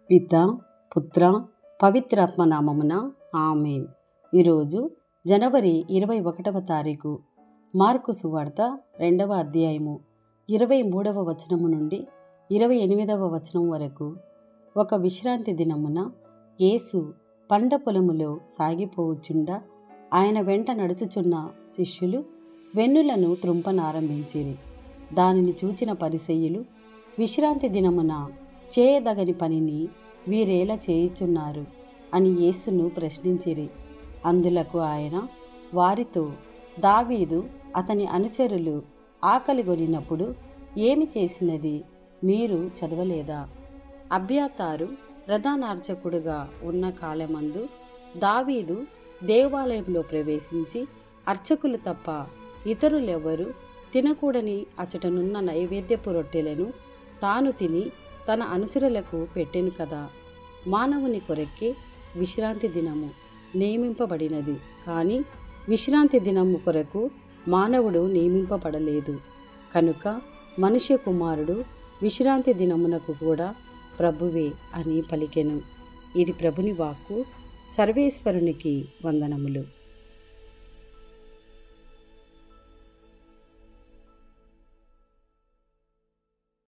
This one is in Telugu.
పితా పుత్ర పవిత్రాత్మ నామమున ఆమేన్. ఈరోజు జనవరి 21వ తారీఖు. మార్కు సువార్త 2వ అధ్యాయము 23వ వచనము నుండి 28వ వచనం వరకు. ఒక విశ్రాంతి దినమున యేసు పంట పొలములో సాగిపోవచ్చుండా ఆయన వెంట నడుచుచున్న శిష్యులు వెన్నులను త్రుంపనారంభించిరి. దానిని చూచిన పరిసయ్యులు, విశ్రాంతి దినమున చేయదగని పనిని వీరేలా చేయుచున్నారు అని యేసును ప్రశ్నించిరి. అందులకు ఆయన వారితో, దావీదు అతని అనుచరులు ఆకలిగొనినప్పుడు ఏమి చేసినది మీరు చదవలేదా? అబ్యాతారు ప్రధానార్చకుడుగా ఉన్న కాలమందు దావీదు దేవాలయంలో ప్రవేశించి అర్చకులు తప్ప ఇతరులెవరూ తినకూడని అచటనున్న నైవేద్యపు రొట్టెలను తాను తిని తన అనుచరులకు పెట్టెను కదా. మానవుని కొరకే విశ్రాంతి దినము నియమింపబడినది, కానీ విశ్రాంతి దినము కొరకు మానవుడు నియమింపబడలేదు. కనుక మనుష్య కుమారుడు విశ్రాంతి దినమునకు కూడా ప్రభువే అని పలికెను. ఇది ప్రభుని వాక్కు. సర్వేశ్వరునికి వందనములు.